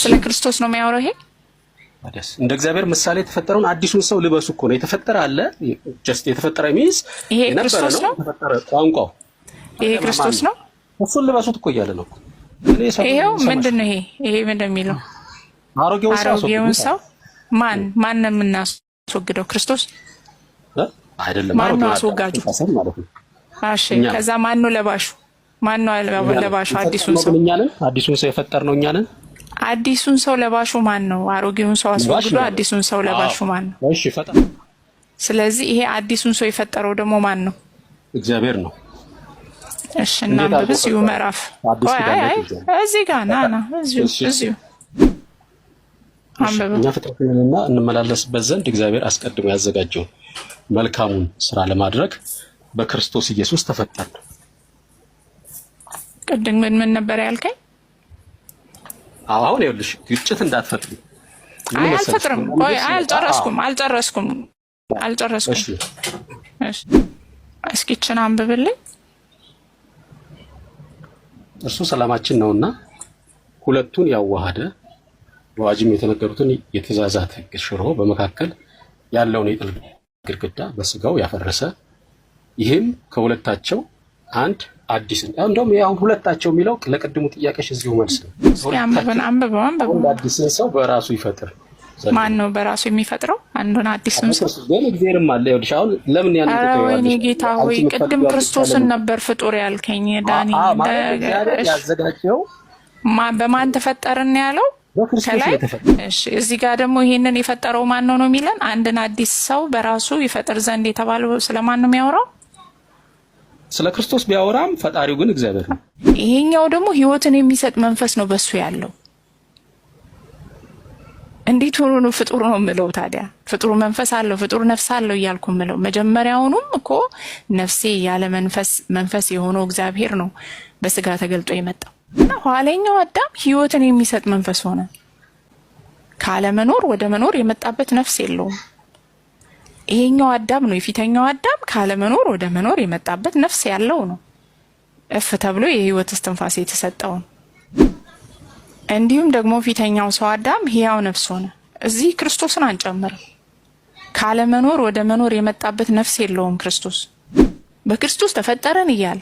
ስለ ክርስቶስ ነው የሚያወራው ይሄ አዲስ እንደ እግዚአብሔር ምሳሌ የተፈጠረውን አዲሱን ሰው ልበሱ እኮ ነው የተፈጠረ አለ ጀስት የተፈጠረ ሚንስ ይሄ ክርስቶስ ነው የተፈጠረ ቋንቋው ይሄ ክርስቶስ ነው እሱን ልበሱት እኮ እያለ ነው ይሄው ምንድነው ይሄ ምንድነው የሚለው አሮጌውን ሰው ማን ነው የምናስወግደው ክርስቶስ አይደለም ማን ነው አስወጋጁ እሺ ከዛ ማን ነው ለባሹ ማን ነው ለባሹ አዲሱን ሰው የፈጠርነው እኛ ነን አዲሱን ሰው ለባሹ ማን ነው አሮጌውን ሰው አስወግዶ አዲሱን ሰው ለባሹ ማን ነው እሺ ፈጠረ ስለዚህ ይሄ አዲሱን ሰው የፈጠረው ደግሞ ማን ነው እግዚአብሔር ነው እሺ እና በዚሁ ምዕራፍ እዚህ ጋር ና እዚሁ እኛ ፍጥረትና እንመላለስበት ዘንድ እግዚአብሔር አስቀድሞ ያዘጋጀው መልካሙን ስራ ለማድረግ በክርስቶስ ኢየሱስ ተፈጠርን ቅድም ምን ነበር ያልከኝ አሁን ይኸውልሽ ግጭት እንዳትፈጥሪ አልፈጥርም ቆይ አልጨረስኩም እሺ እስኪችን አንብብልኝ እርሱ ሰላማችን ነውና ሁለቱን ያዋሃደ በዋጅም የተነገሩትን የትእዛዛት ሕግ ሽሮ በመካከል ያለውን የጥል ግድግዳ በስጋው ያፈረሰ ይህም ከሁለታቸው አንድ አዲስ እንደውም ያው ሁለታቸው የሚለው ለቀድሙ ጥያቄሽ እዚሁ መልስ ነው አንብበው አዲስ ሰው በራሱ ይፈጥር ማን ነው በራሱ የሚፈጥረው አንዱን አዲስን ሰው እግዚአብሔርም አለ ይኸውልሽ አሁን ለምን ያን ወይኔ ጌታ ሆይ ቅድም ክርስቶስን ነበር ፍጡር ያልከኝ ዳኒ ያዘጋጀው በማን ተፈጠርን ያለው ከላይ እሺ እዚህ ጋር ደግሞ ይሄንን የፈጠረው ማን ነው የሚለን አንድን አዲስ ሰው በራሱ ይፈጥር ዘንድ የተባለው ስለማን ነው የሚያወራው ስለ ክርስቶስ ቢያወራም ፈጣሪው ግን እግዚአብሔር ነው ይሄኛው ደግሞ ህይወትን የሚሰጥ መንፈስ ነው በሱ ያለው እንዴት ሆኖ ነው ፍጡር ነው የምለው ታዲያ ፍጡር መንፈስ አለው ፍጡር ነፍስ አለው እያልኩ የምለው መጀመሪያውኑም እኮ ነፍሴ ያለ መንፈስ የሆነው እግዚአብሔር ነው በስጋ ተገልጦ የመጣው እና ኋለኛው አዳም ህይወትን የሚሰጥ መንፈስ ሆነ ካለ መኖር ወደ መኖር የመጣበት ነፍስ የለውም ይሄኛው አዳም ነው የፊተኛው አዳም ካለ መኖር ወደ መኖር የመጣበት ነፍስ ያለው ነው እፍ ተብሎ የህይወት እስትንፋስ የተሰጠው እንዲሁም ደግሞ ፊተኛው ሰው አዳም ህያው ነፍስ ሆነ እዚህ ክርስቶስን አንጨምርም ካለ መኖር ወደ መኖር የመጣበት ነፍስ የለውም ክርስቶስ በክርስቶስ ተፈጠረን እያለ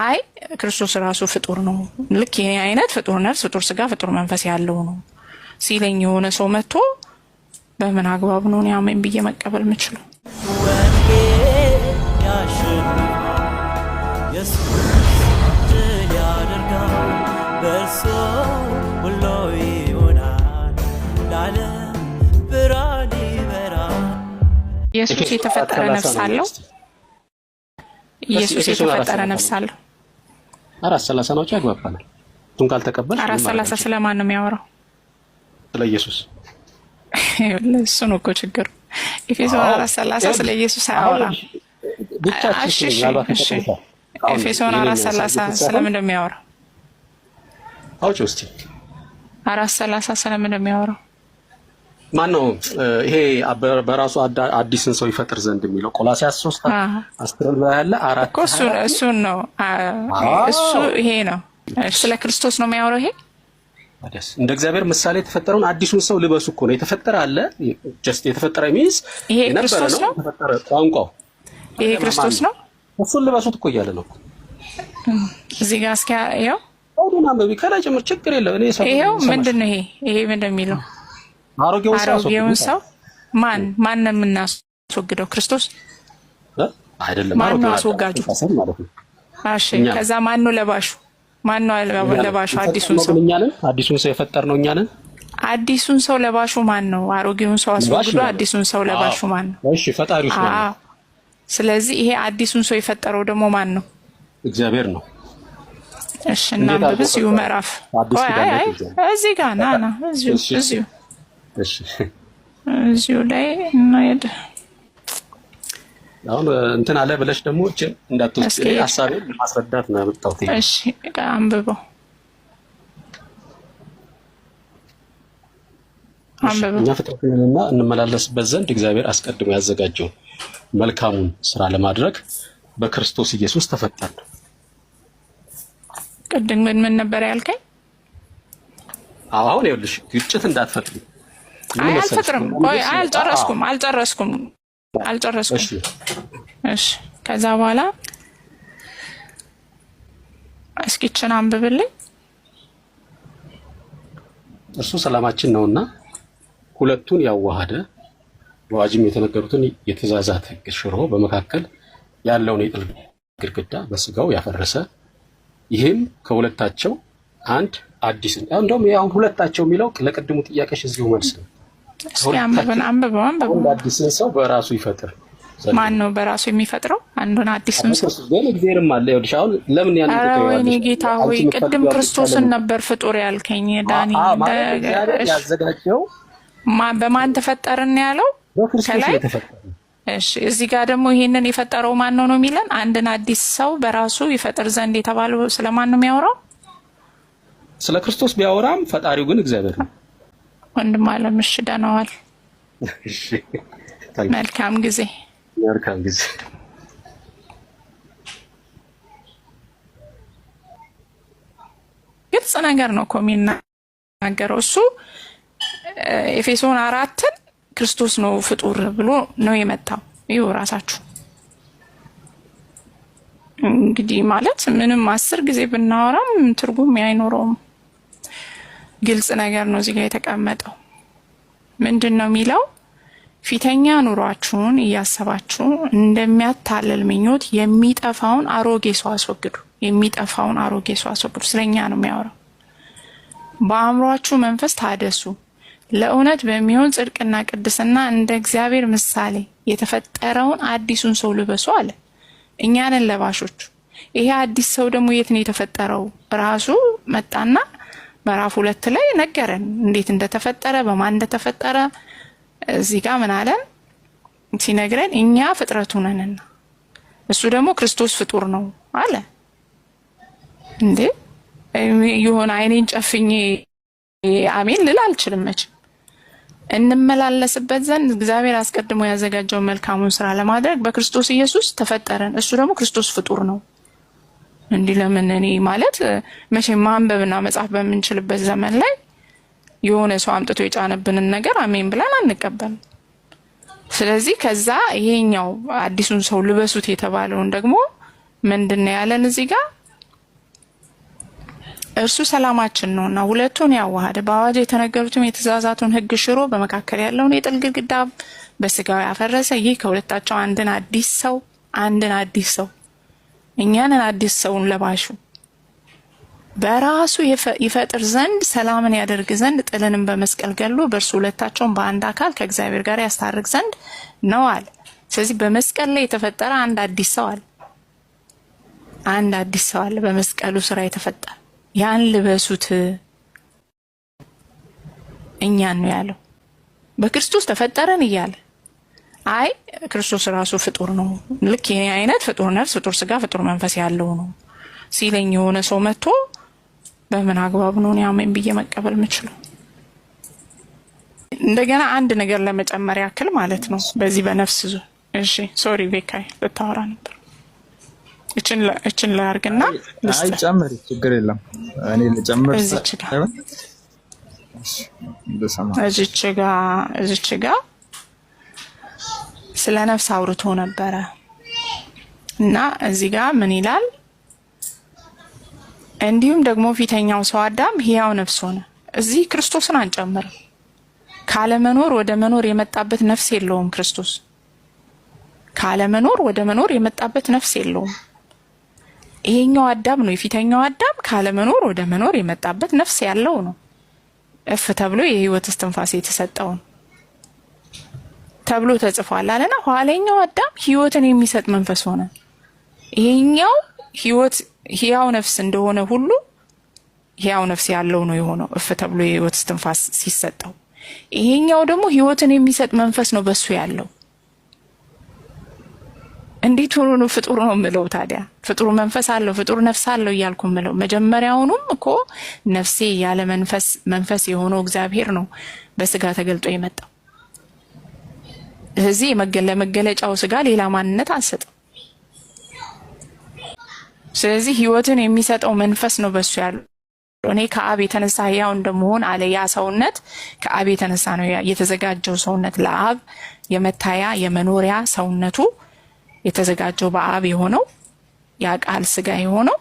አይ ክርስቶስ ራሱ ፍጡር ነው ልክ ይሄ አይነት ፍጡር ነፍስ ፍጡር ስጋ ፍጡር መንፈስ ያለው ነው ሲለኝ የሆነ ሰው መጥቶ በምን አግባብ ነው ያመን ብዬ መቀበል የምችለው ኢየሱስ የተፈጠረ ነፍስ አለው ኢየሱስ የተፈጠረ ነፍስ አለው 4:30 ነው ያግባባናል እሱን ካልተቀበል 4:30 ስለማን ነው የሚያወራው ስለ ኢየሱስ እሱ ነው እኮ ችግር ኤፌሶን 4:30 ስለ ኢየሱስ አያወራም ኤፌሶን 4:30 ስለምን እንደሚያወራው አውጪ ውስጥ 4:30 ስለምን እንደሚያወራው ማን ነው ይሄ በራሱ አዲስን ሰው ይፈጥር ዘንድ የሚለው ቆላስይስ 3:10 ላይ ያለ አራት እሱ ነው እሱ ይሄ ነው ስለ ክርስቶስ ነው የሚያወራው ይሄ አዲስ እንደ እግዚአብሔር ምሳሌ የተፈጠረውን አዲሱን ሰው ልበሱ እኮ ነው የተፈጠረ አለ ጀስት የተፈጠረ ሚንስ ይሄ ክርስቶስ ነው የተፈጠረ ቋንቋው ይሄ ክርስቶስ ነው እሱን ልበሱት እኮ እያለ ነው እዚህ ጋር እስኪ ያው አውዱና በቢ ከላይ ጭምር ችግር የለም እኔ ሰው ይሄው ምንድነው ይሄ ምንድነው የሚለው አሮጌውን ሰው ማን ነው የምናስወግደው ክርስቶስ አይደለም ማን ነው አስወጋጁ እሺ ከዛ ማን ነው ለባሹ ማን ነው ለባሹ አዲሱን ሰው የፈጠርነው እኛ ነን አዲሱን ሰው ለባሹ ማን ነው አሮጌውን ሰው አስወግዶ አዲሱን ሰው ለባሹ ማን ነው እሺ ፈጣሪው ነው ስለዚህ ይሄ አዲሱን ሰው የፈጠረው ደግሞ ማን ነው እግዚአብሔር ነው እሺ እና በዚሁ ምዕራፍ እዚህ ጋር ና እዚሁ ላይ እናይድ አሁን እንትን አለ ብለሽ ደግሞ እቺ እንዳትወስጂ ሐሳቤን ማስረዳት ነው የምጣውት እሺ አንብበው እኛ ፍጥረትና እንመላለስበት ዘንድ እግዚአብሔር አስቀድሞ ያዘጋጀው መልካሙን ስራ ለማድረግ በክርስቶስ ኢየሱስ ተፈጠርን ቅድም ምን ነበር ያልከኝ አሁን ይኸውልሽ ግጭት እንዳትፈጥሪ። ምን አይ መሰለሽ አልፈጥርም። ቆይ አልጨረስኩም። እሺ እሺ ከዛ በኋላ እስኪችን አንብብልኝ። እርሱ ሰላማችን ነውና ሁለቱን ያዋሃደ በአዋጅም የተነገሩትን የትእዛዛት ሕግ ሽሮ በመካከል ያለውን የጥል ግድግዳ በስጋው ያፈረሰ ይህም ከሁለታቸው አንድ አዲስን እንደውም አሁን ሁለታቸው የሚለው ለቅድሙ ጥያቄሽ እዚሁ መልስ ነው። እስኪ አንብበው አዲስን ሰው በራሱ ይፈጥር። ማን ነው በራሱ የሚፈጥረው? አንዱን አዲስን ሰው ግን እግዚአብሔርም አለ። ይኸውልሽ አሁን ለምን ያን ወይኔ ጌታ ሆይ ቅድም ክርስቶስን ነበር ፍጡር ያልከኝ ዳኒ። ያዘጋጀው በማን ተፈጠርን ያለው? በክርስቶስ የተፈጠረ። እሺ እዚህ ጋር ደግሞ ይሄንን የፈጠረው ማን ነው ነው የሚለን? አንድን አዲስ ሰው በራሱ ይፈጥር ዘንድ የተባለው ስለማን ነው የሚያወራው? ስለ ክርስቶስ ቢያወራም ፈጣሪው ግን እግዚአብሔር ነው። ወንድም አለም እሺ፣ ደህና ዋል። እሺ መልካም ጊዜ። ግልጽ ነገር ነው እኮ የሚናገረው እሱ። ኤፌሶን 4ን ክርስቶስ ነው ፍጡር ብሎ ነው የመጣው። ይኸው ራሳችሁ እንግዲህ ማለት ምንም 10 ጊዜ ብናወራም ትርጉም አይኖረውም። ግልጽ ነገር ነው እዚህ ጋር የተቀመጠው። ምንድን ነው የሚለው? ፊተኛ ኑሯችሁን እያሰባችሁ እንደሚያታልል ምኞት የሚጠፋውን አሮጌ ሰው አስወግዱ። የሚጠፋውን አሮጌ ሰው አስወግዱ። ስለኛ ነው የሚያወራው። በአእምሯችሁ መንፈስ ታደሱ፣ ለእውነት በሚሆን ጽድቅና ቅድስና እንደ እግዚአብሔር ምሳሌ የተፈጠረውን አዲሱን ሰው ልበሱ አለ። እኛንን ለባሾቹ። ይሄ አዲስ ሰው ደግሞ የት ነው የተፈጠረው? ራሱ መጣና ምዕራፍ 2 ላይ ነገረን እንዴት እንደተፈጠረ፣ በማን እንደተፈጠረ። እዚህ ጋር ምን አለን ሲነግረን? እኛ ፍጥረቱ ነንና እሱ ደግሞ ክርስቶስ ፍጡር ነው አለ። እንዴ የሆነ አይኔን ጨፍኜ አሜን ልል አልችልም መቼም። እንመላለስበት ዘንድ እግዚአብሔር አስቀድሞ ያዘጋጀውን መልካሙን ስራ ለማድረግ በክርስቶስ ኢየሱስ ተፈጠረን። እሱ ደግሞ ክርስቶስ ፍጡር ነው። እንዲህ ለምን እኔ ማለት መቼም ማንበብና መጻፍ በምንችልበት ዘመን ላይ የሆነ ሰው አምጥቶ የጫነብንን ነገር አሜን ብለን አንቀበልም። ስለዚህ ከዛ ይሄኛው አዲሱን ሰው ልበሱት የተባለውን ደግሞ ምንድነው ያለን እዚህ ጋር? እርሱ ሰላማችን ነውና ሁለቱን ያዋሃደ በአዋጅ የተነገሩትን የትእዛዛቱን ሕግ ሽሮ በመካከል ያለውን የጥል ግድግዳ በስጋው ያፈረሰ ይህ ከሁለታቸው አንድን አዲስ ሰው እኛንን አዲስ ሰውን ለባሹ በራሱ ይፈጥር ዘንድ ሰላምን ያደርግ ዘንድ ጥልንም በመስቀል ገሎ በእርሱ ሁለታቸውን በአንድ አካል ከእግዚአብሔር ጋር ያስታርቅ ዘንድ ነው አለ። ስለዚህ በመስቀል ላይ የተፈጠረ አንድ አዲስ ሰው አለ። በመስቀሉ ስራ የተፈጠረ ያን ልበሱት እኛን ነው ያለው። በክርስቶስ ተፈጠረን እያለ አይ ክርስቶስ ራሱ ፍጡር ነው፣ ልክ የኔ አይነት ፍጡር ነፍስ፣ ፍጡር ስጋ፣ ፍጡር መንፈስ ያለው ነው ሲለኝ የሆነ ሰው መጥቶ በምን አግባብ ነው አሜን ብዬ መቀበል የምችለው? እንደገና አንድ ነገር ለመጨመር ያክል ማለት ነው በዚህ በነፍስ እሺ ሶሪ ቤካይ ልታወራ ነበር። እችን ላርግና አይ ጨምሪ፣ ችግር የለም እኔ ልጨምር። እዚች ጋ ስለ ነፍስ አውርቶ ነበረ እና እዚህ ጋር ምን ይላል? እንዲሁም ደግሞ ፊተኛው ሰው አዳም ሕያው ነፍስ ሆነ። እዚህ ክርስቶስን አንጨምርም። ካለመኖር ወደ መኖር የመጣበት ነፍስ የለውም። ክርስቶስ ካለመኖር ወደ መኖር የመጣበት ነፍስ የለውም። ይሄኛው አዳም ነው። የፊተኛው አዳም ካለመኖር ወደ መኖር የመጣበት ነፍስ ያለው ነው። እፍ ተብሎ የህይወት እስትንፋስ የተሰጠው ተብሎ ተጽፏል አለና ኋለኛው አዳም ህይወትን የሚሰጥ መንፈስ ሆነ። ይሄኛው ህይወት ሕያው ነፍስ እንደሆነ ሁሉ ሕያው ነፍስ ያለው ነው የሆነው እፍ ተብሎ የህይወት እስትንፋስ ሲሰጠው። ይሄኛው ደግሞ ህይወትን የሚሰጥ መንፈስ ነው በሱ ያለው። እንዴት ሆኖ ነው ፍጡር ነው የምለው ታዲያ? ፍጡር መንፈስ አለው፣ ፍጡር ነፍስ አለው እያልኩ የምለው መጀመሪያውኑም እኮ ነፍሴ ያለ መንፈስ የሆነው እግዚአብሔር ነው በስጋ ተገልጦ የመጣው። ስለዚህ ለመገለጫው ስጋ ሌላ ማንነት አልሰጠም። ስለዚህ ህይወትን የሚሰጠው መንፈስ ነው በሱ ያለው እኔ ከአብ የተነሳ ሕያው እንደመሆን አለ። ያ ሰውነት ከአብ የተነሳ ነው የተዘጋጀው ሰውነት ለአብ የመታያ የመኖሪያ ሰውነቱ የተዘጋጀው በአብ የሆነው ያ ቃል ስጋ የሆነው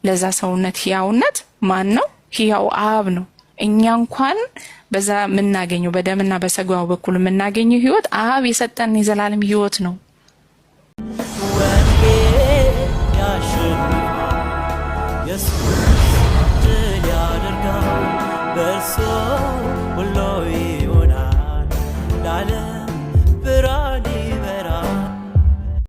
ለዛ ሰውነት ሕያውነት ማን ነው? ሕያው አብ ነው። እኛ እንኳን በዛ የምናገኘው በደምና በስጋው በኩል የምናገኘው ህይወት አብ የሰጠን የዘላለም ህይወት ነው።